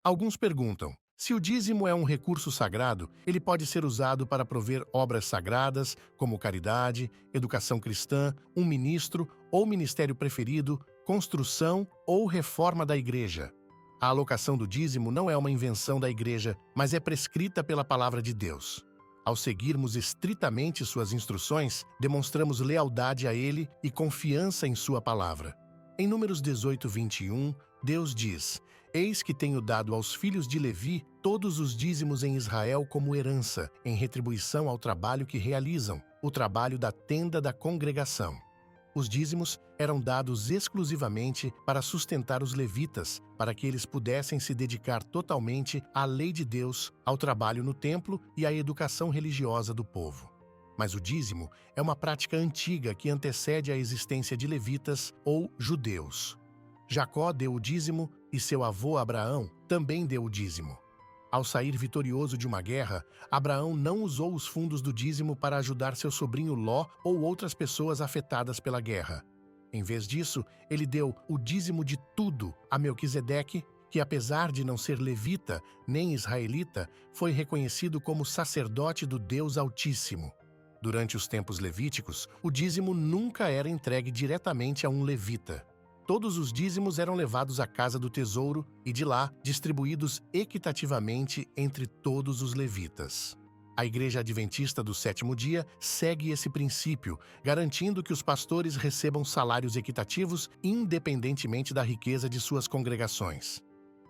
Alguns perguntam: se o dízimo é um recurso sagrado, ele pode ser usado para prover obras sagradas, como caridade, educação cristã, um ministro ou ministério preferido, construção ou reforma da igreja. A alocação do dízimo não é uma invenção da igreja, mas é prescrita pela palavra de Deus. Ao seguirmos estritamente suas instruções, demonstramos lealdade a ele e confiança em sua palavra. Em Números 18, 21, Deus diz: Eis que tenho dado aos filhos de Levi todos os dízimos em Israel como herança, em retribuição ao trabalho que realizam, o trabalho da tenda da congregação. Os dízimos eram dados exclusivamente para sustentar os levitas, para que eles pudessem se dedicar totalmente à lei de Deus, ao trabalho no templo e à educação religiosa do povo. Mas o dízimo é uma prática antiga que antecede a existência de levitas ou judeus. Jacó deu o dízimo e seu avô Abraão também deu o dízimo. Ao sair vitorioso de uma guerra, Abraão não usou os fundos do dízimo para ajudar seu sobrinho Ló ou outras pessoas afetadas pela guerra. Em vez disso, ele deu o dízimo de tudo a Melquisedeque, que apesar de não ser levita nem israelita, foi reconhecido como sacerdote do Deus Altíssimo. Durante os tempos levíticos, o dízimo nunca era entregue diretamente a um levita. Todos os dízimos eram levados à casa do tesouro e de lá distribuídos equitativamente entre todos os levitas. A Igreja Adventista do Sétimo Dia segue esse princípio, garantindo que os pastores recebam salários equitativos independentemente da riqueza de suas congregações.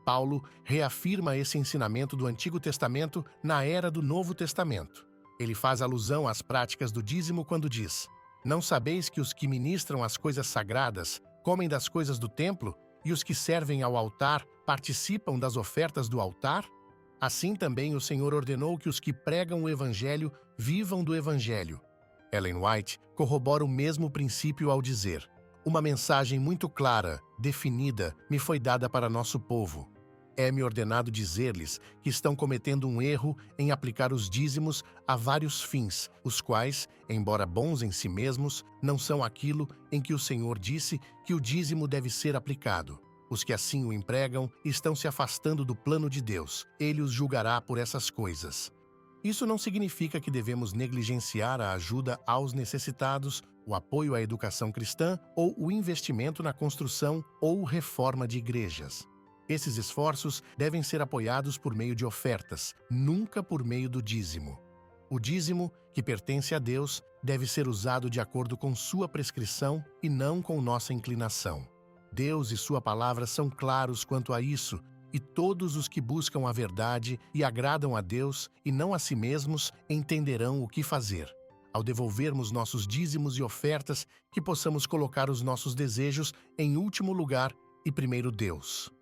Paulo reafirma esse ensinamento do Antigo Testamento na era do Novo Testamento. Ele faz alusão às práticas do dízimo quando diz: Não sabeis que os que ministram as coisas sagradas comem das coisas do templo, e os que servem ao altar participam das ofertas do altar? Assim também o Senhor ordenou que os que pregam o Evangelho vivam do Evangelho. Ellen White corrobora o mesmo princípio ao dizer: Uma mensagem muito clara, definida, me foi dada para nosso povo. É-me ordenado dizer-lhes que estão cometendo um erro em aplicar os dízimos a vários fins, os quais, embora bons em si mesmos, não são aquilo em que o Senhor disse que o dízimo deve ser aplicado. Os que assim o empregam estão se afastando do plano de Deus. Ele os julgará por essas coisas. Isso não significa que devemos negligenciar a ajuda aos necessitados, o apoio à educação cristã ou o investimento na construção ou reforma de igrejas. Esses esforços devem ser apoiados por meio de ofertas, nunca por meio do dízimo. O dízimo, que pertence a Deus, deve ser usado de acordo com sua prescrição e não com nossa inclinação. Deus e sua palavra são claros quanto a isso, e todos os que buscam a verdade e agradam a Deus e não a si mesmos entenderão o que fazer. Ao devolvermos nossos dízimos e ofertas, que possamos colocar os nossos desejos em último lugar e primeiro Deus.